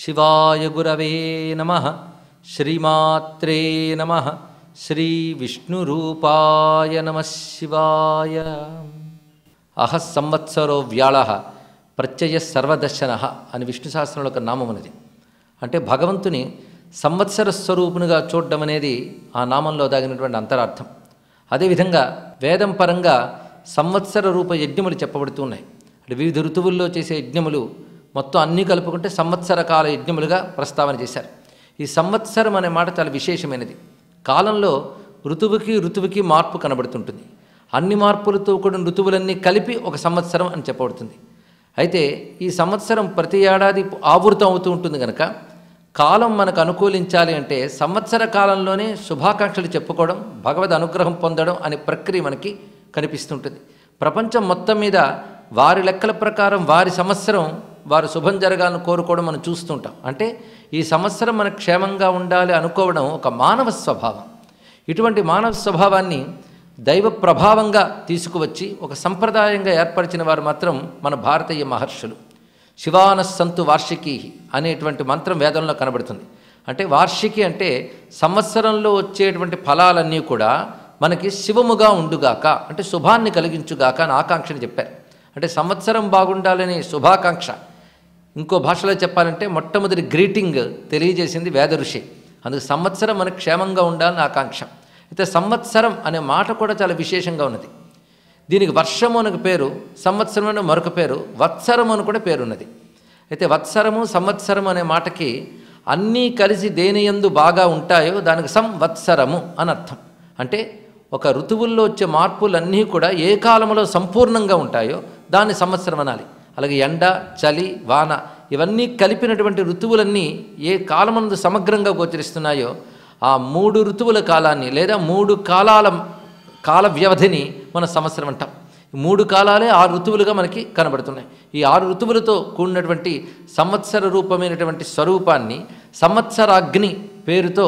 శివాయ గురవే నమః. శ్రీమాత్రే నమః. శ్రీ విష్ణురూపాయ నమః శివాయ. అహ సంవత్సరో వ్యాళః ప్రత్యయ సర్వదర్శనః అని విష్ణు సహస్రంలో ఒక నామం ఉన్నది. అంటే భగవంతుని సంవత్సర స్వరూపునిగా చూడడం అనేది ఆ నామంలో దాగినటువంటి అంతరార్థం. అదేవిధంగా వేదం పరంగా సంవత్సర రూప యజ్ఞములు చెప్పబడుతూ ఉన్నాయి. అంటే వివిధ ఋతువుల్లో చేసే యజ్ఞములు మొత్తం అన్నీ కలుపుకుంటే సంవత్సర కాల యజ్ఞములుగా ప్రస్తావన చేశారు. ఈ సంవత్సరం అనే మాట చాలా విశేషమైనది. కాలంలో ఋతువుకి మార్పు కనబడుతుంటుంది. అన్ని మార్పులతో కూడిన ఋతువులన్నీ కలిపి ఒక సంవత్సరం అని చెప్పబడుతుంది. అయితే ఈ సంవత్సరం ప్రతి ఏడాది ఆవృతం అవుతూ ఉంటుంది కనుక కాలం మనకు అనుకూలించాలి అంటే సంవత్సర కాలంలోనే శుభాకాంక్షలు చెప్పుకోవడం, భగవద్ అనుగ్రహం పొందడం అనే ప్రక్రియ మనకి కనిపిస్తుంటుంది. ప్రపంచం మొత్తం మీద వారి లెక్కల ప్రకారం వారి సంవత్సరం వారు శుభం జరగాలని కోరుకోవడం మనం చూస్తుంటాం. అంటే ఈ సంవత్సరం మనకు క్షేమంగా ఉండాలి అనుకోవడం ఒక మానవ స్వభావం. ఇటువంటి మానవ స్వభావాన్ని దైవ ప్రభావంగా తీసుకువచ్చి ఒక సంప్రదాయంగా ఏర్పరిచిన వారు మాత్రం మన భారతీయ మహర్షులు. శివానస్సంతు వార్షికీ అనేటువంటి మంత్రం వేదంలో కనబడుతుంది. అంటే వార్షికి అంటే సంవత్సరంలో వచ్చేటువంటి ఫలాలన్నీ కూడా మనకి శివముగా ఉండుగాక, అంటే శుభాన్ని కలిగించుగాక అని ఆకాంక్షని చెప్పారు. అంటే సంవత్సరం బాగుండాలనే శుభాకాంక్ష. ఇంకో భాషలో చెప్పాలంటే మొట్టమొదటి గ్రీటింగ్ తెలియజేసింది వేద ఋషి. అందుకు సంవత్సరం మనకు క్షేమంగా ఉండాలని ఆకాంక్ష. అయితే సంవత్సరం అనే మాట కూడా చాలా విశేషంగా ఉన్నది. దీనికి వర్షము అని పేరు, సంవత్సరం అనే మరొక పేరు, వత్సరం అని కూడా పేరున్నది. అయితే వత్సరము సంవత్సరం అనే మాటకి అన్నీ కలిసి దేనియందు బాగా ఉంటాయో దానికి సంవత్సరము అని అర్థం. అంటే ఒక ఋతువుల్లో వచ్చే మార్పులన్నీ కూడా ఏ కాలంలో సంపూర్ణంగా ఉంటాయో దాన్ని సంవత్సరం అనాలి. అలాగే ఎండ, చలి, వాన ఇవన్నీ కలిపినటువంటి ఋతువులన్నీ ఏ కాలమందు సమగ్రంగా గోచరిస్తున్నాయో ఆ 3 ఋతువుల కాలాన్ని లేదా 3 కాల వ్యవధిని మన సంవత్సరం అంటాం. 3 కాలాలే 6 ఋతువులుగా మనకి కనబడుతున్నాయి. ఈ 6 ఋతువులతో కూడినటువంటి సంవత్సర రూపమైనటువంటి స్వరూపాన్ని సంవత్సరాగ్ని పేరుతో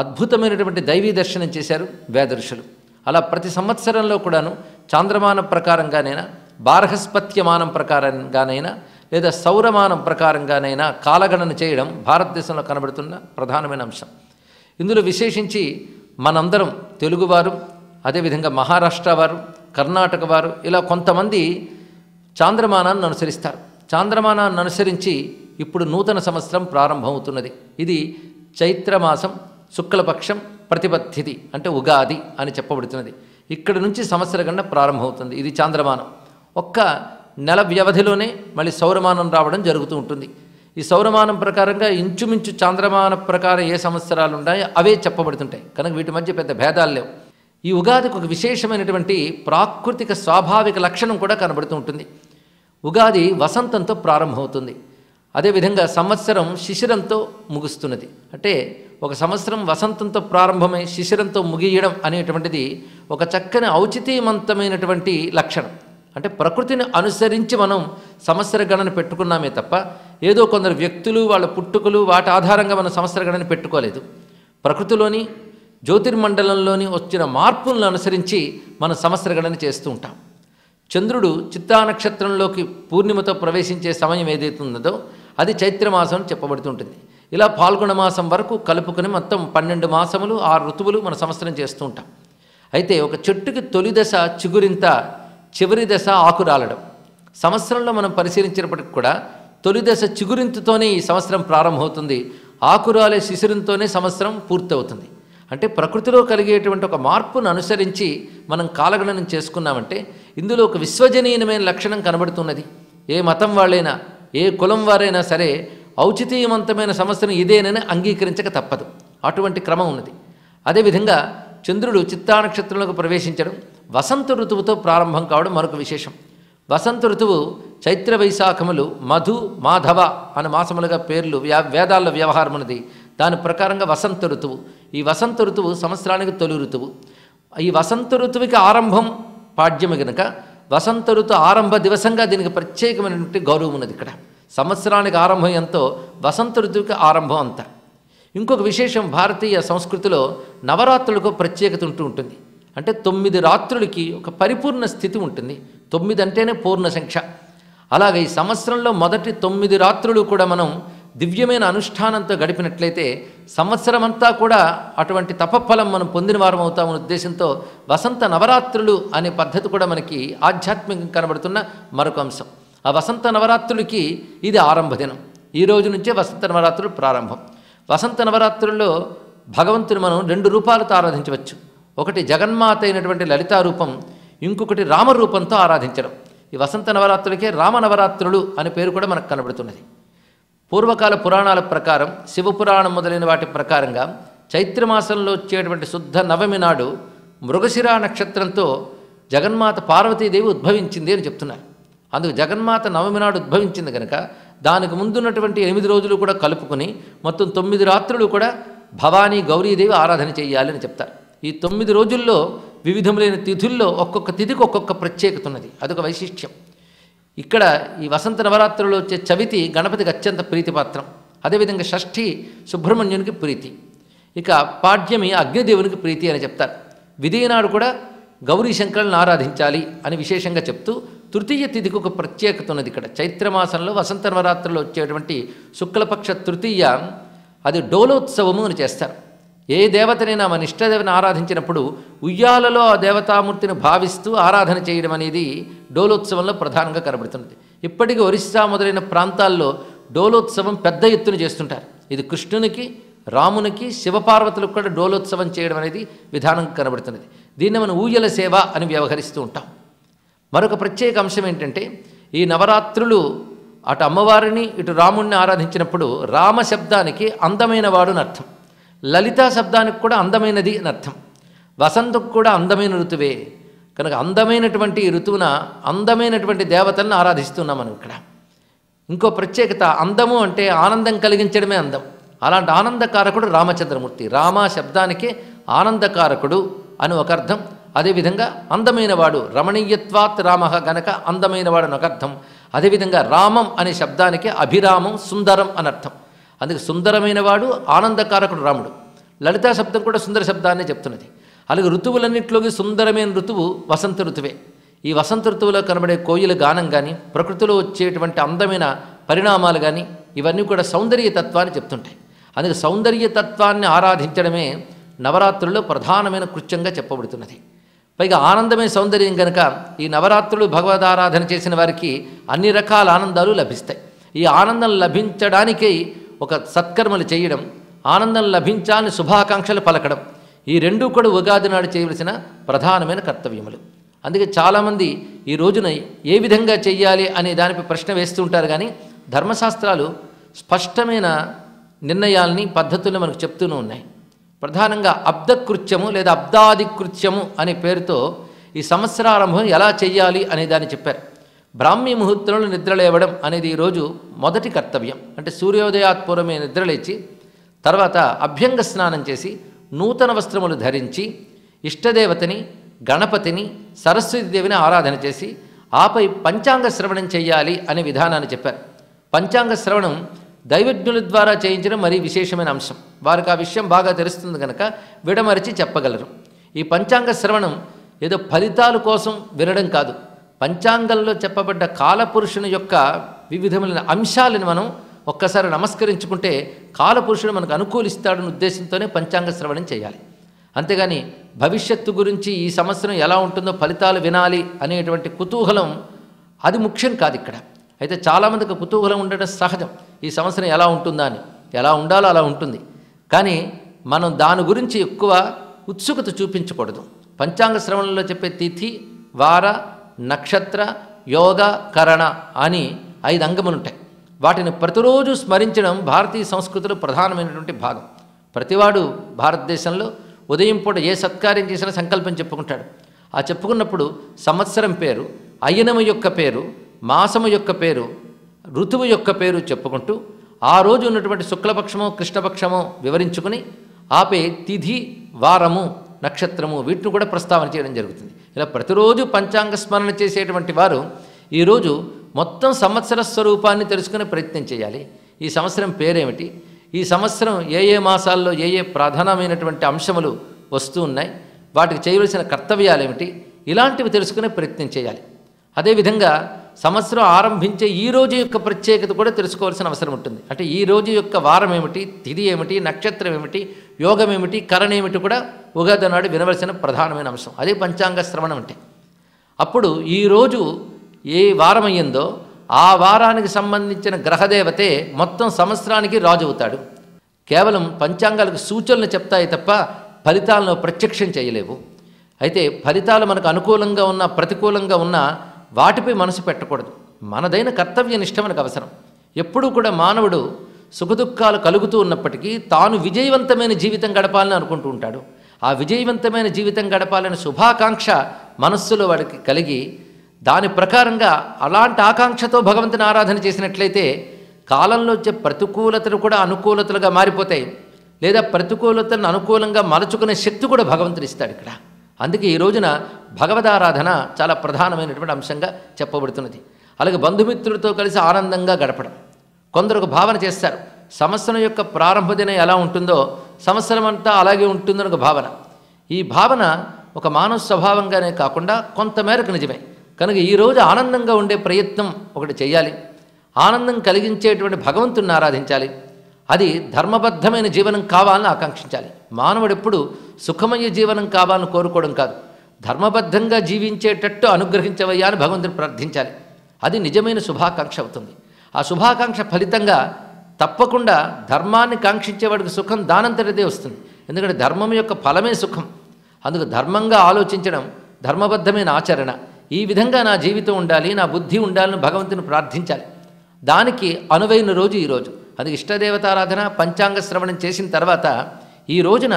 అద్భుతమైనటువంటి దైవీ దర్శనం చేశారు వేద ఋషులు. అలా ప్రతి సంవత్సరంలో కూడాను చాంద్రమాన ప్రకారంగానైనా, బార్హస్పత్యమానం ప్రకారంగానైనా లేదా సౌరమానం ప్రకారంగానైనా కాలగణన చేయడం భారతదేశంలో కనబడుతున్న ప్రధానమైన అంశం. ఇందులో విశేషించి మనందరం తెలుగువారు, అదేవిధంగా మహారాష్ట్ర వారు, కర్ణాటక వారు ఇలా కొంతమంది చాంద్రమానాన్ని అనుసరిస్తారు. చాంద్రమానాన్ని అనుసరించి ఇప్పుడు నూతన సంవత్సరం ప్రారంభమవుతున్నది. ఇది చైత్రమాసం శుక్లపక్షం ప్రతిపత్తిథి అంటే ఉగాది అని చెప్పబడుతున్నది. ఇక్కడి నుంచి సంవత్సర గణన ప్రారంభమవుతుంది. ఇది చాంద్రమానం. ఒక్క నెల వ్యవధిలోనే మళ్ళీ సౌరమానం రావడం జరుగుతూ ఉంటుంది. ఈ సౌరమానం ప్రకారంగా ఇంచుమించు చాంద్రమాన ప్రకారం ఏ సంవత్సరాలు ఉన్నాయో అవే చెప్పబడుతుంటాయి కనుక వీటి మధ్య పెద్ద భేదాలు లేవు. ఈ ఉగాదికి ఒక విశేషమైనటువంటి ప్రాకృతిక స్వాభావిక లక్షణం కూడా కనబడుతూ ఉంటుంది. ఉగాది వసంతంతో ప్రారంభమవుతుంది. అదేవిధంగా సంవత్సరం శిశిరంతో ముగుస్తున్నది. అంటే ఒక సంవత్సరం వసంతంతో ప్రారంభమై శిశిరంతో ముగియడం అనేటువంటిది ఒక చక్కని ఔచితీయవంతమైనటువంటి లక్షణం. అంటే ప్రకృతిని అనుసరించి మనం సంవత్సర గణన పెట్టుకున్నామే తప్ప ఏదో కొందరు వ్యక్తులు వాళ్ళ పుట్టుకలు వాటి ఆధారంగా మనం సంవత్సర గణన పెట్టుకోలేదు. ప్రకృతిలోని జ్యోతిర్మండలంలోని వచ్చిన మార్పులను అనుసరించి మనం సంవత్సర గణన చేస్తూ ఉంటాం. చంద్రుడు చిత్తా నక్షత్రంలోకి పూర్ణిమతో ప్రవేశించే సమయం ఏదైతే ఉన్నదో అది చైత్రమాసం అని చెప్పబడుతుంటుంది. ఇలా పాల్గొన మాసం వరకు కలుపుకొని మొత్తం 12 మాసములు 6 ఋతువులు మన సంవత్సరం చేస్తూ ఉంటాం. అయితే ఒక చెట్టుకి తొలి దశ చిగురింత, చివరి దశ ఆకురాలడం. సంవత్సరంలో మనం పరిశీలించినప్పటికి కూడా తొలి దశ చిగురింతతోనే ఈ సంవత్సరం ప్రారంభమవుతుంది. ఆకురాలే శిశిరంతోనే సంవత్సరం పూర్తవుతుంది. అంటే ప్రకృతిలో కలిగేటువంటి ఒక మార్పును అనుసరించి మనం కాలగణనం చేసుకున్నామంటే ఇందులో ఒక విశ్వజనీయమైన లక్షణం కనబడుతున్నది. ఏ మతం వాళ్ళైనా, ఏ కులం వారైనా సరే ఔచితీయవంతమైన సంవత్సరం ఇదేనని అంగీకరించక తప్పదు. అటువంటి క్రమం ఉన్నది. అదేవిధంగా చంద్రుడు చిత్తా నక్షత్రంలోకి ప్రవేశించడం, వసంత ఋతువుతో ప్రారంభం కావడం మరొక విశేషం. వసంత ఋతువు చైత్ర వైశాఖములు మధు, మాధవ అనే మాసములుగా పేర్లు వేదాల్లో వ్యవహారం ఉన్నది. దాని ప్రకారంగా వసంత ఋతువు. ఈ వసంత ఋతువు సంవత్సరానికి తొలి ఋతువు. ఈ వసంత ఋతువుకి ఆరంభం పాడ్యము గనుక వసంత ఋతు ఆరంభ దివసంగా దీనికి ప్రత్యేకమైనటువంటి గౌరవం ఉన్నది. ఇక్కడ సంవత్సరానికి ఆరంభం ఎంతో వసంత ఋతువుకి ఆరంభం అంత. ఇంకొక విశేషం, భారతీయ సంస్కృతిలో నవరాత్రులకు ప్రత్యేకత ఉంటుంది. అంటే 9 రాత్రులకి ఒక పరిపూర్ణ స్థితి ఉంటుంది. 9 అంటేనే పూర్ణ సంఖ్య. అలాగే ఈ సంవత్సరంలో మొదటి 9 రాత్రులు కూడా మనం దివ్యమైన అనుష్ఠానంతో గడిపినట్లయితే సంవత్సరమంతా కూడా అటువంటి తపఫలం మనం పొందిన వారం అవుతామనే ఉద్దేశంతో వసంత నవరాత్రులు అనే పద్ధతి కూడా మనకి ఆధ్యాత్మికంగా కనబడుతున్న మరొక అంశం. ఆ వసంత నవరాత్రులకి ఇది ఆరంభ దినం. ఈ రోజు నుంచే వసంత నవరాత్రులు ప్రారంభం. వసంత నవరాత్రుల్లో భగవంతుని మనం 2 రూపాలతో ఆరాధించవచ్చు. ఒకటి జగన్మాత అయినటువంటి లలితా రూపం, ఇంకొకటి రామరూపంతో ఆరాధించడం. ఈ వసంత నవరాత్రులకే రామనవరాత్రులు అనే పేరు కూడా మనకు కనబడుతున్నది. పూర్వకాల పురాణాల ప్రకారం, శివపురాణం మొదలైన వాటి ప్రకారంగా చైత్రమాసంలో వచ్చేటువంటి శుద్ధ నవమి నాడు మృగశిర నక్షత్రంతో జగన్మాత పార్వతీదేవి ఉద్భవించింది అని చెప్తున్నారు. అందుకు జగన్మాత నవమి నాడు ఉద్భవించింది కనుక దానికి ముందున్నటువంటి 8 రోజులు కూడా కలుపుకొని మొత్తం 9 రాత్రులు కూడా భవానీ గౌరీదేవి ఆరాధన చేయాలి అని చెప్తారు. ఈ 9 రోజుల్లో వివిధములైన తిథుల్లో ఒక్కొక్క తిథికి ఒక్కొక్క ప్రత్యేకత ఉన్నది. అదొక వైశిష్ట్యం. ఇక్కడ ఈ వసంత నవరాత్రుల్లో వచ్చే చవితి గణపతికి అత్యంత ప్రీతిపాత్రం. అదేవిధంగా షష్ఠి సుబ్రహ్మణ్యునికి ప్రీతి. ఇక పాడ్యమి అగ్నిదేవునికి ప్రీతి అని చెప్తారు. విధినాడు కూడా గౌరీ శంకరులను ఆరాధించాలి అని విశేషంగా చెప్తూ తృతీయ తిథికి ఒక ప్రత్యేకత ఉన్నది. ఇక్కడ చైత్రమాసంలో వసంత నవరాత్రుల్లో వచ్చేటువంటి శుక్లపక్ష తృతీయ అది డోలోత్సవము అని చేస్తారు. ఏ దేవతనైనా మన ఇష్టదేవతని ఆరాధించినప్పుడు ఉయ్యాలలో ఆ దేవతామూర్తిని భావిస్తూ ఆరాధన చేయడం అనేది డోలోత్సవంలో ప్రధానంగా కనబడుతుంది. ఇప్పటికీ ఒరిస్సా మొదలైన ప్రాంతాల్లో డోలోత్సవం పెద్ద ఎత్తున చేస్తుంటారు. ఇది కృష్ణునికి, రామునికి, శివపార్వతులకు కూడా డోలోత్సవం చేయడం అనేది విధానం కనబడుతున్నది. దీన్ని మనం ఊయల సేవ అని వ్యవహరిస్తూ ఉంటాం. మరొక ప్రత్యేక అంశం ఏంటంటే ఈ నవరాత్రులు అటు అమ్మవారిని ఇటు రాముణ్ణి ఆరాధించినప్పుడు రామ శబ్దానికి అందమైన వాడు అని అర్థం, లలితా శబ్దానికి కూడా అందమైనది అని అర్థం, వసంతకు కూడా అందమైన ఋతువే కనుక అందమైనటువంటి ఋతువున అందమైనటువంటి దేవతలను ఆరాధిస్తున్నాం మనం ఇక్కడ. ఇంకో ప్రత్యేకత, అందము అంటే ఆనందం కలిగించడమే అందం. అలాంటి ఆనందకారకుడు రామచంద్రమూర్తి. రామ శబ్దానికి ఆనందకారకుడు అని ఒక అర్థం. అదేవిధంగా అందమైనవాడు, రమణీయత్వాత్ రామ గనక అందమైనవాడు అని ఒక అర్థం. అదేవిధంగా రామం అనే శబ్దానికి అభిరామం, సుందరం అని అర్థం. అందుకే సుందరమైనవాడు, ఆనందకారకుడు రాముడు. లలితా శబ్దం కూడా సుందర శబ్దాన్నే చెప్తున్నది. అలాగే ఋతువులన్నింటిలోకి సుందరమైన ఋతువు వసంత ఋతువే. ఈ వసంత ఋతువులో కనబడే కోయిల గానం కానీ, ప్రకృతిలో వచ్చేటువంటి అందమైన పరిణామాలు కానీ ఇవన్నీ కూడా సౌందర్యతత్వాన్ని చెప్తుంటాయి. అందుకే సౌందర్యతత్వాన్ని ఆరాధించడమే నవరాత్రుల్లో ప్రధానమైన కృత్యంగా చెప్పబడుతున్నది. పైగా ఆనందమే సౌందర్యం కనుక ఈ నవరాత్రులు భగవదారాధన చేసిన వారికి అన్ని రకాల ఆనందాలు లభిస్తాయి. ఈ ఆనందం లభించడానికై ఒక సత్కర్మలు చేయడం, ఆనందం లభించాలని శుభాకాంక్షలు పలకడం, ఈ రెండూ కూడా ఉగాది నాడు చేయవలసిన ప్రధానమైన కర్తవ్యములు. అందుకే చాలామంది ఈ రోజున ఏ విధంగా చెయ్యాలి అనే దానిపై ప్రశ్న వేస్తూ ఉంటారు. కానీ ధర్మశాస్త్రాలు స్పష్టమైన నిర్ణయాల్ని, పద్ధతులను మనకు చెప్తూనే ఉన్నాయి. ప్రధానంగా అబ్దకృత్యము లేదా అబ్దాదికృత్యము అనే పేరుతో ఈ సంవత్సరారంభం ఎలా చెయ్యాలి అనే దాన్ని చెప్పారు. బ్రాహ్మీ ముహూర్తంలో నిద్రలేవడం అనేది ఈరోజు మొదటి కర్తవ్యం. అంటే సూర్యోదయాత్పూర్వమే నిద్రలేచి తర్వాత అభ్యంగ స్నానం చేసి నూతన వస్త్రములు ధరించి ఇష్టదేవతని, గణపతిని, సరస్వతీదేవిని ఆరాధన చేసి ఆపై పంచాంగ శ్రవణం చెయ్యాలి అనే విధానాన్ని చెప్పారు. పంచాంగ శ్రవణం దైవజ్ఞుల ద్వారా చేయించడం మరీ విశేషమైన అంశం. వారికి ఆ విషయం బాగా తెలుస్తుంది కనుక విడమరిచి చెప్పగలరు. ఈ పంచాంగ శ్రవణం ఏదో ఫలితాల కోసం వినడం కాదు. పంచాంగంలో చెప్పబడ్డ కాలపురుషుని యొక్క వివిధమైన అంశాలను మనం ఒక్కసారి నమస్కరించుకుంటే కాలపురుషుడు మనకు అనుకూలిస్తాడని ఉద్దేశంతోనే పంచాంగ శ్రవణం చేయాలి. అంతేగాని భవిష్యత్తు గురించి ఈ సంవత్సరం ఎలా ఉంటుందో ఫలితాలు వినాలి అనేటువంటి కుతూహలం అది ముఖ్యం కాదు ఇక్కడ. అయితే చాలామందికి కుతూహలం ఉండడం సహజం. ఈ సంవత్సరం ఎలా ఉంటుందా అని, ఎలా ఉండాలో అలా ఉంటుంది. కానీ మనం దాని గురించి ఎక్కువ ఉత్సుకత చూపించకూడదు. పంచాంగ శ్రవణంలో చెప్పే తిథి, వార, నక్షత్ర, యోగ, కరణ అని 5 అంగములు ఉంటాయి. వాటిని ప్రతిరోజు స్మరించడం భారతీయ సంస్కృతిలో ప్రధానమైనటువంటి భాగం. ప్రతివాడు భారతదేశంలో ఉదయం పూట ఏ సత్కార్యం చేసినా సంకల్పం చెప్పుకుంటాడు. ఆ చెప్పుకున్నప్పుడు సంవత్సరం పేరు, అయనము యొక్క పేరు, మాసము యొక్క పేరు, ఋతువు యొక్క పేరు చెప్పుకుంటూ ఆ రోజు ఉన్నటువంటి శుక్లపక్షము, కృష్ణపక్షము వివరించుకుని ఆపే తిథి, వారము, నక్షత్రము వీటిని కూడా ప్రస్తావన చేయడం జరుగుతుంది. ఇలా ప్రతిరోజు పంచాంగ స్మరణ చేసేటువంటి వారు ఈరోజు మొత్తం సంవత్సర స్వరూపాన్ని తెలుసుకునే ప్రయత్నం చేయాలి. ఈ సంవత్సరం పేరేమిటి, ఈ సంవత్సరం ఏ ఏ మాసాల్లో ఏ ఏ ప్రధానమైనటువంటి అంశములు వస్తూ ఉన్నాయి, వాటికి చేయవలసిన కర్తవ్యాలు ఏమిటి, ఇలాంటివి తెలుసుకునే ప్రయత్నం చేయాలి. అదేవిధంగా సంవత్సరం ఆరంభించే ఈ రోజు యొక్క ప్రత్యేకత కూడా తెలుసుకోవాల్సిన అవసరం ఉంటుంది. అంటే ఈ రోజు యొక్క వారం ఏమిటి, తిథి ఏమిటి, నక్షత్రం ఏమిటి, యోగం ఏమిటి, కరణం ఏమిటి కూడా ఉగాది నాడు వినవలసిన ప్రధానమైన అంశం. అదే పంచాంగ శ్రవణం అంటే. అప్పుడు ఈరోజు ఏ వారం అయ్యిందో ఆ వారానికి సంబంధించిన గ్రహదేవతే మొత్తం సంవత్సరానికి రాజు అవుతాడు. కేవలం పంచాంగాలకు సూచనలు చెప్తాయి తప్ప ఫలితాలను ప్రత్యక్షం చేయలేవు. అయితే ఫలితాలు మనకు అనుకూలంగా ఉన్నా ప్రతికూలంగా ఉన్నా వాటిపై మనసు పెట్టకూడదు. మనదైన కర్తవ్య నిష్ట మనకు అవసరం. ఎప్పుడూ కూడా మానవుడు సుఖదుఖాలు కలుగుతూ ఉన్నప్పటికీ తాను విజయవంతమైన జీవితం గడపాలని అనుకుంటూ ఉంటాడు. ఆ విజయవంతమైన జీవితం గడపాలని శుభాకాంక్ష మనస్సులో వాడికి కలిగి దాని ప్రకారంగా అలాంటి ఆకాంక్షతో భగవంతుని ఆరాధన చేసినట్లయితే కాలంలో వచ్చే ప్రతికూలతలు కూడా అనుకూలతలుగా మారిపోతాయి. లేదా ప్రతికూలతలను అనుకూలంగా మలుచుకునే శక్తి కూడా భగవంతుడు ఇస్తాడు ఇక్కడ. అందుకే ఈ రోజున భగవదారాధన చాలా ప్రధానమైనటువంటి అంశంగా చెప్పబడుతున్నది. అలాగే బంధుమిత్రులతో కలిసి ఆనందంగా గడపడం. కొందరు ఒక భావన చేస్తారు, సంవత్సరం యొక్క ప్రారంభ దినం ఎలా ఉంటుందో సంవత్సరం అంతా అలాగే ఉంటుందని ఒక భావన. ఈ భావన ఒక మానవ స్వభావంగానే కాకుండా కొంతమేరకు నిజమే. కనుక ఈరోజు ఆనందంగా ఉండే ప్రయత్నం ఒకటి చేయాలి. ఆనందం కలిగించేటువంటి భగవంతుని ఆరాధించాలి. అది ధర్మబద్ధమైన జీవనం కావాలని ఆకాంక్షించాలి. మానవుడు ఎప్పుడు సుఖమయ జీవనం కావాలని కోరుకోవడం కాదు, ధర్మబద్ధంగా జీవించేటట్టు అనుగ్రహించవయ్యా అని భగవంతుని ప్రార్థించాలి. అది నిజమైన శుభాకాంక్ష అవుతుంది. ఆ శుభాకాంక్ష ఫలితంగా తప్పకుండా ధర్మాన్ని కాంక్షించేవాడికి సుఖం దానంతటిదే వస్తుంది. ఎందుకంటే ధర్మం యొక్క ఫలమే సుఖం. అందుకు ధర్మంగా ఆలోచించడం, ధర్మబద్ధమైన ఆచరణ, ఈ విధంగా నా జీవితం ఉండాలి, నా బుద్ధి ఉండాలని భగవంతుని ప్రార్థించాలి. దానికి అనువైన రోజు ఈరోజు. అది ఇష్టదేవతారాధన పంచాంగ శ్రవణం చేసిన తర్వాత ఈ రోజున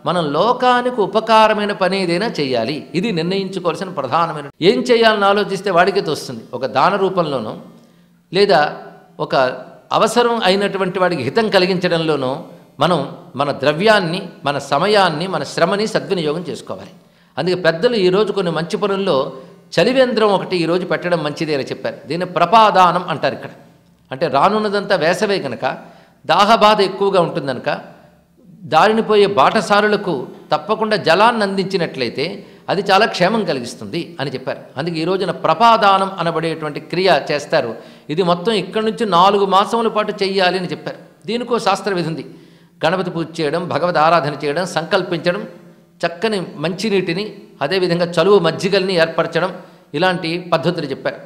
మనం లోకానికి ఉపకారమైన పని ఏదైనా చేయాలి. ఇది నిర్ణయించుకోవాల్సిన ప్రధానమైన. ఏం చేయాలని ఆలోచిస్తే వాడికి తోస్తుంది. ఒక దాన రూపంలోనో లేదా ఒక అవసరం అయినటువంటి వాడికి హితం కలిగించడంలోనో మనం మన ద్రవ్యాన్ని, మన సమయాన్ని, మన శ్రమని సద్వినియోగం చేసుకోవాలి. అందుకే పెద్దలు ఈరోజు కొన్ని మంచి పనుల్లో చలివేంద్రం ఒకటి ఈరోజు పెట్టడం మంచిదే అని చెప్పారు. దీన్ని ప్రపాదానం అంటారు ఇక్కడ. అంటే రానున్నదంతా వేసవే కనుక దాహబాధ ఎక్కువగా ఉంటుంది కనుక దారిని పోయే బాటసారులకు తప్పకుండా జలాన్ని అందించినట్లయితే అది చాలా క్షేమం కలిగిస్తుంది అని చెప్పారు. అందుకే ఈ రోజున ప్రపాదానం అనబడేటువంటి క్రియ చేస్తారు. ఇది మొత్తం ఇక్కడి నుంచి 4 మాసముల పాటు చెయ్యాలి అని చెప్పారు. దీనికో శాస్త్ర విధి ఉంది. గణపతి పూజ చేయడం, భగవద్ ఆరాధన చేయడం, సంకల్పించడం, చక్కని మంచినీటిని అదేవిధంగా చలువ మజ్జిగల్ని ఏర్పరచడం, ఇలాంటి పద్ధతులు చెప్పారు.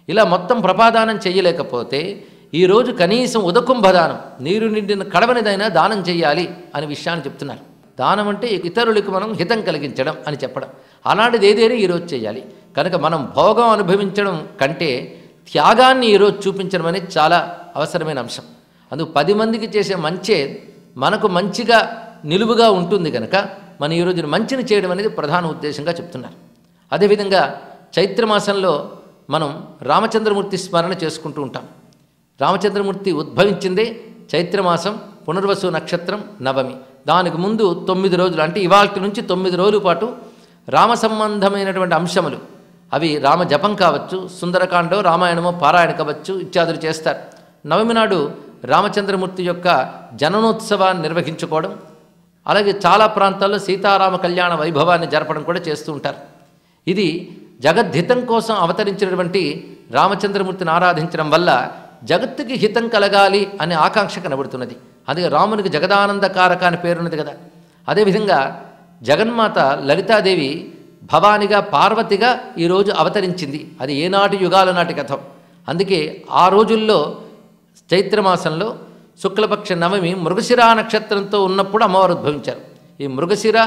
ఇలా మొత్తం ప్రపాదానం చేయలేకపోతే ఈరోజు కనీసం ఉదకుంభదానం, నీరు నిండిన కడవనిదైనా దానం చేయాలి అనే విషయాన్ని చెప్తున్నారు. దానం అంటే ఇతరులకు మనం హితం కలిగించడం అని చెప్పడం. అలాంటిది ఏదైనా ఈరోజు చేయాలి. కనుక మనం భోగం అనుభవించడం కంటే త్యాగాన్ని ఈరోజు చూపించడం అనేది చాలా అవసరమైన అంశం. అందుకు 10 మందికి చేసే మంచే మనకు మంచిగా నిలువుగా ఉంటుంది కనుక మన ఈ రోజున మంచిని చేయడం అనేది ప్రధాన ఉద్దేశంగా చెప్తున్నారు. అదేవిధంగా చైత్రమాసంలో మనం రామచంద్రమూర్తి స్మరణ చేసుకుంటూ ఉంటాం. రామచంద్రమూర్తి ఉద్భవించిందే చైత్రమాసం, పునర్వసు నక్షత్రం, నవమి. దానికి ముందు 9 రోజులు, అంటే ఇవాళ నుంచి 9 రోజుల పాటు రామ సంబంధమైనటువంటి అంశములు, అవి రామ జపం కావచ్చు, సుందరకాండో రామాయణమో పారాయణ కావచ్చు, ఇత్యాదులు చేస్తారు. నవమి నాడు రామచంద్రమూర్తి యొక్క జననోత్సవాన్ని నిర్వహించుకోవడం, అలాగే చాలా ప్రాంతాల్లో సీతారామ కళ్యాణ వైభవాన్ని జరపడం కూడా చేస్తూ ఉంటారు. ఇది జగద్హితం కోసం అవతరించినటువంటి రామచంద్రమూర్తిని ఆరాధించడం వల్ల జగత్తుకి హితం కలగాలి అనే ఆకాంక్ష కనబడుతున్నది. అందుకే రామునికి జగదానందకారక అని పేరున్నది కదా. అదేవిధంగా జగన్మాత లలితాదేవి భవానిగా, పార్వతిగా ఈరోజు అవతరించింది. అది ఏనాటి యుగాల నాటి కథం. అందుకే ఆ రోజుల్లో చైత్రమాసంలో శుక్లపక్ష నవమి మృగశిరా నక్షత్రంతో ఉన్నప్పుడు అమ్మవారు ఉద్భవించారు. ఈ మృగశిర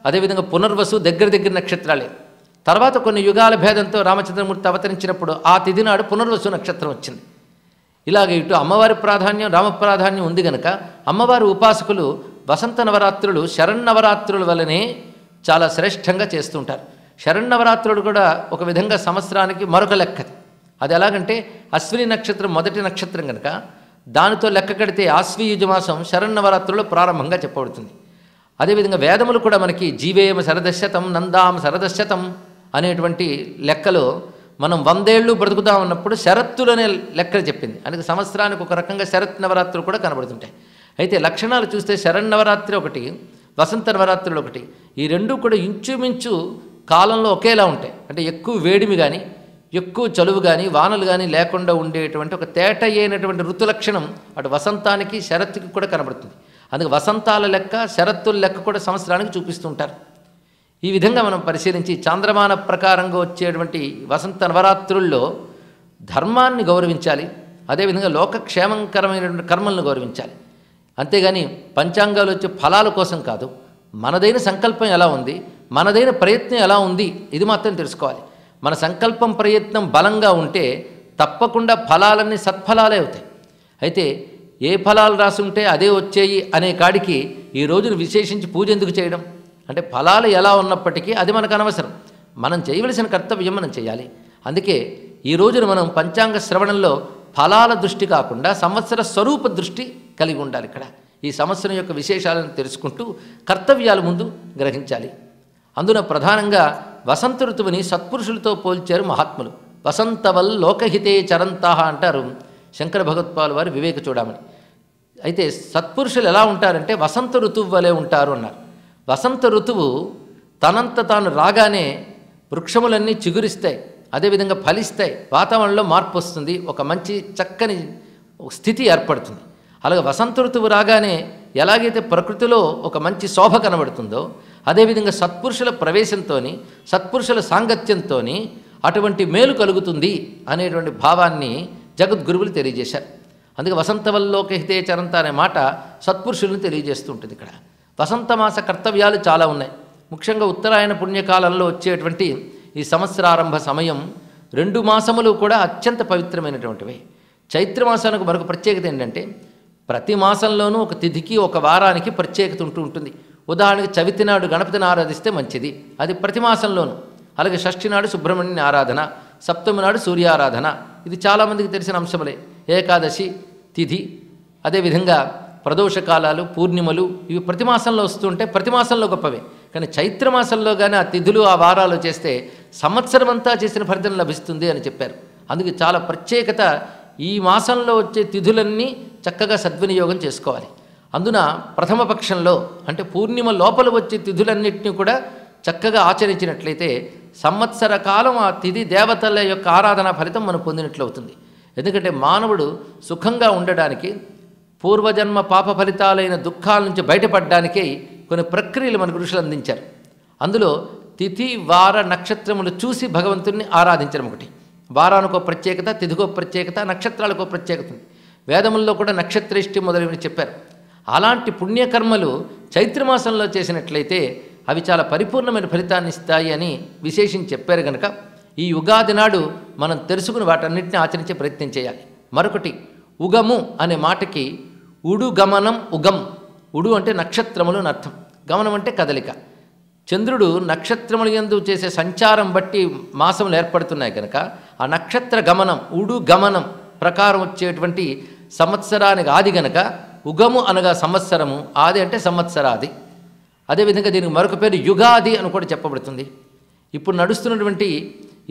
అదేవిధంగా పునర్వసు దగ్గర నక్షత్రాలే. తర్వాత కొన్ని యుగాల భేదంతో రామచంద్రమూర్తి అవతరించినప్పుడు ఆ తిథి నాడు పునర్వసు నక్షత్రం వచ్చింది. ఇలాగ ఇటు అమ్మవారి ప్రాధాన్యం, రామ ప్రాధాన్యం ఉంది కనుక అమ్మవారి ఉపాసకులు వసంత నవరాత్రులు శరన్నవరాత్రుల వల్లనే చాలా శ్రేష్టంగా చేస్తుంటారు. శరన్నవరాత్రులు కూడా ఒక విధంగా సంవత్సరానికి మరొక లెక్కది. అది ఎలాగంటే అశ్విని నక్షత్రం మొదటి నక్షత్రం కనుక దానితో లెక్క కడితే ఆశ్వీయుజ మాసం శరన్నవరాత్రుల్లో ప్రారంభంగా చెప్పబడుతుంది. అదేవిధంగా వేదములు కూడా మనకి జీవేమ శరదశతం నందాం శరదశతం అనేటువంటి లెక్కలో మనం 100 ఏళ్ళు బ్రతుకుతా ఉన్నప్పుడు శరత్తులు అనే లెక్కలు చెప్పింది. అందుకే సంవత్సరానికి ఒక రకంగా శరత్ నవరాత్రులు కూడా కనబడుతుంటాయి. అయితే లక్షణాలు చూస్తే శరన్నవరాత్రి ఒకటి, వసంత నవరాత్రులు ఒకటి. ఈ రెండూ కూడా ఇంచుమించు కాలంలో ఒకేలా ఉంటాయి. అంటే ఎక్కువ వేడిమి కానీ ఎక్కువ చలువు కానీ వానలు కానీ లేకుండా ఉండేటువంటి ఒక తేట అయినటువంటి ఋతు లక్షణం అటు వసంతానికి శరత్తుకి కూడా కనబడుతుంది. అందుకే వసంతాల లెక్క శరత్తుల లెక్క కూడా సంవత్సరానికి చూపిస్తుంటారు. ఈ విధంగా మనం పరిశీలించి చాంద్రమాన ప్రకారంగా వచ్చేటువంటి వసంత నవరాత్రుల్లో ధర్మాన్ని గౌరవించాలి, అదేవిధంగా లోకక్షేమంకరమైనటువంటి కర్మలను గౌరవించాలి. అంతేగాని పంచాంగాలు వచ్చే ఫలాల కోసం కాదు, మనదైన సంకల్పం ఎలా ఉంది, మనదైన ప్రయత్నం ఎలా ఉంది, ఇది మాత్రం తెలుసుకోవాలి. మన సంకల్పం ప్రయత్నం బలంగా ఉంటే తప్పకుండా ఫలాలన్నీ సత్ఫలాలే అవుతాయి. అయితే ఏ ఫలాలు రాసుంటే అదే వచ్చేయి అనే కాడికి ఈ రోజును విశేషించి పూజ ఎందుకు చేయడం అంటే, ఫలాలు ఎలా ఉన్నప్పటికీ అది మనకు అనవసరం. మనం చేయవలసిన కర్తవ్యం మనం చేయాలి. అందుకే ఈ రోజున మనం పంచాంగ శ్రవణంలో ఫలాల దృష్టి కాకుండా సంవత్సర స్వరూప దృష్టి కలిగి ఉండాలి. ఇక్కడ ఈ సంవత్సరం యొక్క విశేషాలను తెలుసుకుంటూ కర్తవ్యాలు ముందు గ్రహించాలి. అందున ప్రధానంగా వసంత ఋతువుని సత్పురుషులతో పోల్చారు మహాత్ములు. వసంతవల్ లోకహితే చరంతాహ అంటారు శంకర భగవత్పాల్ వారి వివేక చూడమని. అయితే సత్పురుషులు ఎలా ఉంటారంటే వసంత ఋతువు వలె ఉంటారు అన్నారు. వసంత ఋతువు తనంత తాను రాగానే వృక్షములన్నీ చిగురిస్తాయి, అదేవిధంగా ఫలిస్తాయి, వాతావరణంలో మార్పు వస్తుంది, ఒక మంచి చక్కని స్థితి ఏర్పడుతుంది. అలాగే వసంత ఋతువు రాగానే ఎలాగైతే ప్రకృతిలో ఒక మంచి శోభ కనబడుతుందో అదేవిధంగా సత్పురుషుల ప్రవేశంతో సత్పురుషుల సాంగత్యంతో అటువంటి మేలు కలుగుతుంది అనేటువంటి భావాన్ని జగద్గురువులు తెలియజేశారు. అందుకే వసంతవల్లోకహితే చరంత అనే మాట సత్పురుషులను తెలియజేస్తూ ఉంటుంది. ఇక్కడ వసంతమాస కర్తవ్యాలు చాలా ఉన్నాయి. ముఖ్యంగా ఉత్తరాయణ పుణ్యకాలంలో వచ్చేటువంటి ఈ సంవత్సరారంభ సమయం 2 మాసములు కూడా అత్యంత పవిత్రమైనటువంటివి. చైత్రమాసానికి మరొక ప్రత్యేకత ఏంటంటే ప్రతి మాసంలోనూ ఒక తిథికి ఒక వారానికి ప్రత్యేకత ఉంటుంది. ఉదాహరణకి చవితి నాడు గణపతిని ఆరాధిస్తే మంచిది, అది ప్రతి మాసంలోనూ. అలాగే షష్ఠి నాడు సుబ్రహ్మణ్యుని ఆరాధన, సప్తమి నాడు సూర్యారాధన, ఇది చాలామందికి తెలిసిన అంశములే. ఏకాదశి తిథి, అదేవిధంగా ప్రదోషకాలాలు, పూర్ణిమలు, ఇవి ప్రతి మాసంలో వస్తుంటే ప్రతి మాసంలో గొప్పవే. కానీ చైత్రమాసంలో కానీ ఆ తిథులు ఆ వారాలు చేస్తే సంవత్సరం అంతా చేసిన ఫలితం లభిస్తుంది అని చెప్పారు. అందుకే చాలా ప్రత్యేకత. ఈ మాసంలో వచ్చే తిథులన్నీ చక్కగా సద్వినియోగం చేసుకోవాలి. అందున ప్రథమ పక్షంలో అంటే పూర్ణిమ లోపల వచ్చే తిథులన్నింటినీ కూడా చక్కగా ఆచరించినట్లయితే సంవత్సర కాలం ఆ తిథి దేవతల యొక్క ఆరాధన ఫలితం మనం పొందినట్లు అవుతుంది. ఎందుకంటే మానవుడు సుఖంగా ఉండడానికి, పూర్వజన్మ పాప ఫలితాలైన దుఃఖాల నుంచి బయటపడడానికే కొన్ని ప్రక్రియలు మనకు ఋషులు అందించారు. అందులో తిథి వార నక్షత్రములు చూసి భగవంతుణ్ణి ఆరాధించడం ఒకటి. వారానికో ప్రత్యేకత, తిథికో ప్రత్యేకత, నక్షత్రాలకో ప్రత్యేకత ఉంది. వేదముల్లో కూడా నక్షత్రేష్టి మొదలైనవి చెప్పారు. అలాంటి పుణ్యకర్మలు చైత్రమాసంలో చేసినట్లయితే అవి చాలా పరిపూర్ణమైన ఫలితాన్ని ఇస్తాయి అని విశేషించి చెప్పారు కనుక ఈ ఉగాది నాడు మనం తెలుసుకుని వాటన్నిటిని ఆచరించే ప్రయత్నం చేయాలి. మరొకటి ఉగము అనే మాటకి ఉడు గమనం ఉగం. ఉడు అంటే నక్షత్రములు అని అర్థం, గమనం అంటే కదలిక. చంద్రుడు నక్షత్రముల యందు చేసే సంచారం బట్టి మాసములు ఏర్పడుతున్నాయి కనుక ఆ నక్షత్ర గమనం, ఉడు గమనం ప్రకారం వచ్చేటువంటి సంవత్సరానికి ఆది గనక ఉగము అనగా సంవత్సరము, ఆది అంటే సంవత్సరాది. అదేవిధంగా దీనికి మరొక పేరు యుగాది అని కూడా చెప్పబడుతుంది. ఇప్పుడు నడుస్తున్నటువంటి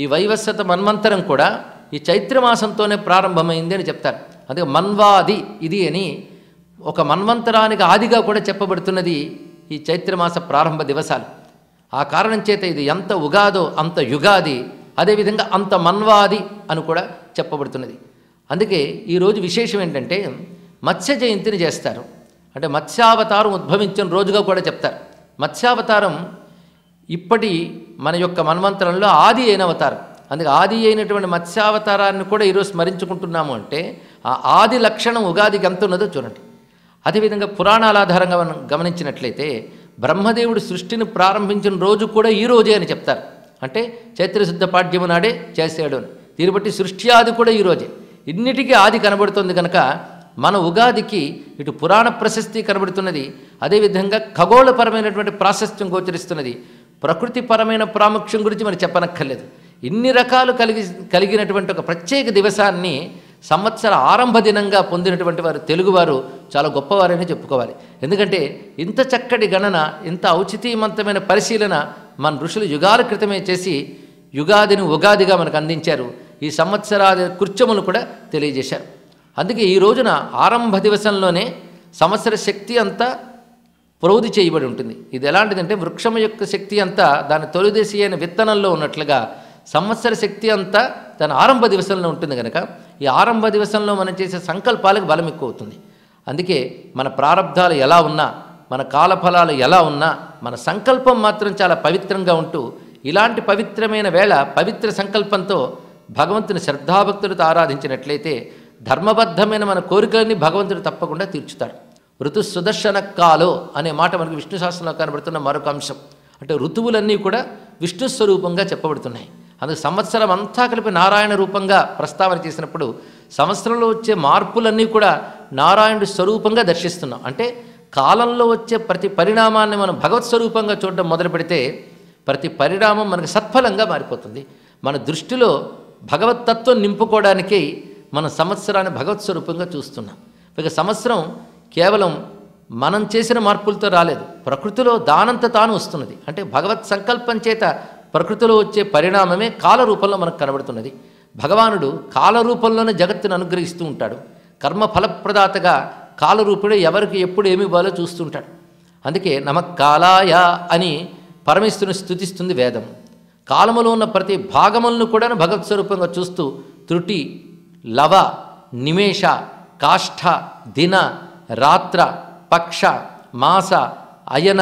ఈ వైవస్వత మన్వంతరం కూడా ఈ చైత్రమాసంతోనే ప్రారంభమైంది అని చెప్తారు. అందుకే మన్వాది ఇది అని ఒక మన్వంతరానికి ఆదిగా కూడా చెప్పబడుతున్నది ఈ చైత్రమాస ప్రారంభ దివసాలు. ఆ కారణం చేత ఇది ఎంత ఉగాదో అంత యుగాది, అదేవిధంగా అంత మన్వాది అని కూడా చెప్పబడుతున్నది. అందుకే ఈరోజు విశేషం ఏంటంటే మత్స్య జయంతిని చేస్తారు. అంటే మత్స్యావతారం ఉద్భవించిన రోజుగా కూడా చెప్తారు. మత్స్యావతారం ఇప్పటి మన యొక్క మన్వంతరంలో ఆది అయిన అవతారం. అందుకే ఆది అయినటువంటి మత్స్యావతారాన్ని కూడా ఈరోజు స్మరించుకుంటున్నాము అంటే ఆ ఆది లక్షణం ఉగాదికి ఎంత ఉన్నదో చూడండి. అదేవిధంగా పురాణాల ఆధారంగా మనం గమనించినట్లయితే బ్రహ్మదేవుడు సృష్టిని ప్రారంభించిన రోజు కూడా ఈ రోజే అని చెప్తారు. అంటే చైత్రశుద్ధ పాడ్యము నాడే చేశాడు అని. దీన్ని బట్టి సృష్టి ఆది కూడా ఈరోజే. ఇన్నిటికీ ఆది కనబడుతుంది కనుక మన ఉగాదికి ఇటు పురాణ ప్రశస్తి కనబడుతున్నది, అదేవిధంగా ఖగోళపరమైనటువంటి ప్రాశస్త్యం గోచరిస్తున్నది. ప్రకృతిపరమైన ప్రాముఖ్యం గురించి మనం చెప్పనక్కర్లేదు. ఇన్ని రకాలు కలిగినటువంటి ఒక ప్రత్యేక దివసాన్ని సంవత్సర ఆరంభ దినంగా పొందినటువంటి వారు తెలుగువారు చాలా గొప్పవారని చెప్పుకోవాలి. ఎందుకంటే ఇంత చక్కటి గణన, ఇంత ఔచితీమంతమైన పరిశీలన మన ఋషులు యుగాల క్రితమే చేసి యుగాదిని ఉగాదిగా మనకు అందించారు. ఈ సంవత్సరాది కృత్యములు కూడా తెలియజేశారు. అందుకే ఈ రోజున ఆరంభ దివసంలోనే సంవత్సర శక్తి అంతా ప్రౌధి చేయబడి ఉంటుంది. ఇది ఎలాంటిదంటే వృక్షం యొక్క శక్తి అంతా దాని తొలిదేశీ అయిన విత్తనంలో ఉన్నట్లుగా సంవత్సర శక్తి అంతా తన ఆరంభ దివసంలో ఉంటుంది కనుక ఈ ఆరంభ దివసంలో మనం చేసే సంకల్పాలకు బలం ఎక్కువ అవుతుంది. అందుకే మన ప్రారంధాలు ఎలా ఉన్నా, మన కాలఫలాలు ఎలా ఉన్నా, మన సంకల్పం మాత్రం చాలా పవిత్రంగా ఉంటూ ఇలాంటి పవిత్రమైన వేళ పవిత్ర సంకల్పంతో భగవంతుని శ్రద్ధాభక్తులతో ఆరాధించినట్లయితే ధర్మబద్ధమైన మన కోరికలన్నీ భగవంతుడు తప్పకుండా తీర్చుతాడు. ఋతు సుదర్శన కాలో అనే మాట మనకు విష్ణు శాస్త్రంలో కనబడుతున్న మరొక అంశం. అంటే ఋతువులన్నీ కూడా విష్ణు స్వరూపంగా చెప్పబడుతున్నాయి. అందుకు సంవత్సరం అంతా కలిపి నారాయణ రూపంగా ప్రస్తావన చేసినప్పుడు సంవత్సరంలో వచ్చే మార్పులన్నీ కూడా నారాయణుడి స్వరూపంగా దర్శిస్తున్నాం. అంటే కాలంలో వచ్చే ప్రతి పరిణామాన్ని మనం భగవత్ స్వరూపంగా చూడడం మొదలు పెడితే ప్రతి పరిణామం మనకు సత్ఫలంగా మారిపోతుంది. మన దృష్టిలో భగవత్తత్వం నింపుకోవడానికే మన సంవత్సరాన్ని భగవత్ స్వరూపంగా చూస్తున్నాం. ఇక సంవత్సరం కేవలం మనం చేసిన మార్పులతో రాలేదు, ప్రకృతిలో దానంత తాను వస్తున్నది. అంటే భగవత్ సంకల్పం చేత ప్రకృతిలో వచ్చే పరిణామమే కాల రూపంలో మనకు కనబడుతున్నది. భగవానుడు కాలరూపంలోనే జగత్తును అనుగ్రహిస్తూ ఉంటాడు. కర్మ ఫలప్రదాతగా కాలరూపుడే ఎవరికి ఎప్పుడు ఏమి ఇవ్వాలో చూస్తుంటాడు. అందుకే నమఃకాలాయ అని పరమేశ్వరుని స్తుతిస్తుంది వేదం. కాలములో ఉన్న ప్రతి భాగములను కూడా భగవత్ స్వరూపంగా చూస్తూ త్రుటి, లవ, నిమేష, కాష్ఠ, దిన, రాత్ర, పక్ష, మాస, అయన,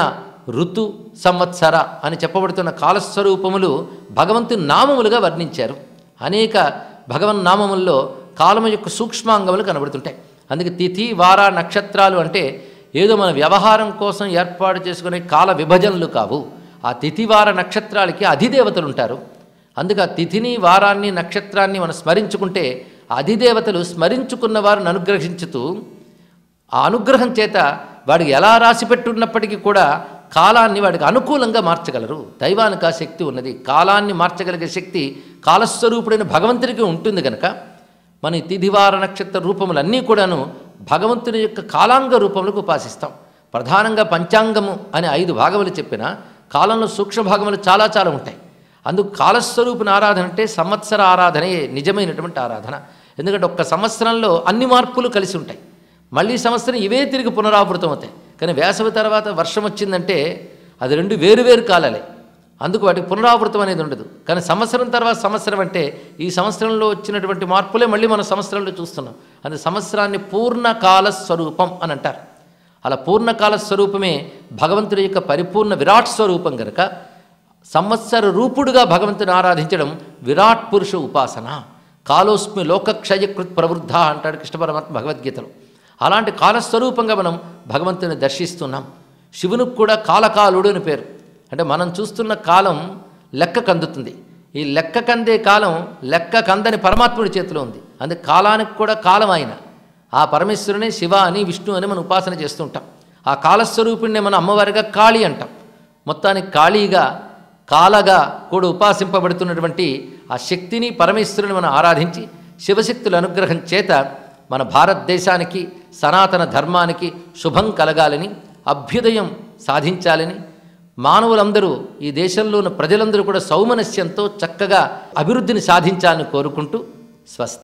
ఋతు, సంవత్సర అని చెప్పబడుతున్న కాలస్వరూపములు భగవంతుని నామములుగా వర్ణించారు. అనేక భగవన్ నామముల్లో కాలము యొక్క సూక్ష్మాంగములు కనబడుతుంటాయి. అందుకే తిథి, వార, నక్షత్రాలు అంటే ఏదో మన వ్యవహారం కోసం ఏర్పాటు చేసుకునే కాల విభజనలు కావు. ఆ తిథి, వార, నక్షత్రాలకి అధిదేవతలు ఉంటారు. అందుకే ఆ తిథిని, వారాన్ని, నక్షత్రాన్ని మనం స్మరించుకుంటే అధిదేవతలు స్మరించుకున్న వారిని అనుగ్రహించుతూ ఆ అనుగ్రహం చేత వాడికి ఎలా రాసిపెట్టున్నప్పటికీ కూడా కాలాన్ని వాడికి అనుకూలంగా మార్చగలరు. దైవానికి ఆ శక్తి ఉన్నది. కాలాన్ని మార్చగలిగే శక్తి కాలస్వరూపుడైన భగవంతుడికి ఉంటుంది కనుక మన ఈ తిథివార నక్షత్ర రూపములన్నీ కూడాను భగవంతుని యొక్క కాలాంగ రూపములకు ఉపాసిస్తాం. ప్రధానంగా పంచాంగము అనే 5 భాగములు చెప్పిన కాలంలో సూక్ష్మ భాగములు చాలా చాలా ఉంటాయి. అందుకు కాలస్వరూపుని ఆరాధన అంటే సంవత్సర ఆరాధనే నిజమైనటువంటి ఆరాధన. ఎందుకంటే ఒక్క సంవత్సరంలో అన్ని మార్పులు కలిసి ఉంటాయి. మళ్ళీ సంవత్సరం ఇవే తిరిగి పునరావృతం అవుతాయి. కానీ వేసవి తర్వాత వర్షం వచ్చిందంటే అది 2 వేరువేరు కాలాలే. అందుకు వాటికి పునరావృతం అనేది ఉండదు. కానీ సంవత్సరం తర్వాత సంవత్సరం అంటే ఈ సంవత్సరంలో వచ్చినటువంటి మార్పులే మళ్ళీ మన సంవత్సరంలో చూస్తున్నాం. అది సంవత్సరాన్ని పూర్ణకాల స్వరూపం అని అంటారు. అలా పూర్ణకాల స్వరూపమే భగవంతుడి యొక్క పరిపూర్ణ విరాట్ స్వరూపం కనుక సంవత్సర రూపుడుగా భగవంతుని ఆరాధించడం విరాట్ పురుష ఉపాసన. కాలోస్మి లోకక్షయకృత్ ప్రవృద్ధ అంటాడు కృష్ణ పరమాత్మ భగవద్గీతలో. అలాంటి కాలస్వరూపంగా మనం భగవంతుని దర్శిస్తున్నాం. శివునికి కూడా కాలకాలుడు అని పేరు. అంటే మనం చూస్తున్న కాలం లెక్క కందుతుంది. ఈ లెక్క కందే కాలం లెక్క కందని పరమాత్ముడి చేతిలో ఉంది. అందుకే కాలానికి కూడా కాలం ఆయన. ఆ పరమేశ్వరునే శివ అని, విష్ణు అని మనం ఉపాసన చేస్తుంటాం. ఆ కాలస్వరూపిణ్ణి మనం అమ్మవారిగా కాళీ అంటాం. మొత్తానికి కాళీగా, కాలగా కూడా ఉపాసింపబడుతున్నటువంటి ఆ శక్తిని, పరమేశ్వరుని మనం ఆరాధించి శివశక్తుల అనుగ్రహం చేత మన భారతదేశానికి, సనాతన ధర్మానికి శుభం కలగాలని, అభ్యుదయం సాధించాలని, మానవులందరూ ఈ దేశంలో ఉన్న ప్రజలందరూ కూడా సౌమనస్యంతో చక్కగా అభివృద్ధిని సాధించాలని కోరుకుంటూ స్వస్తి.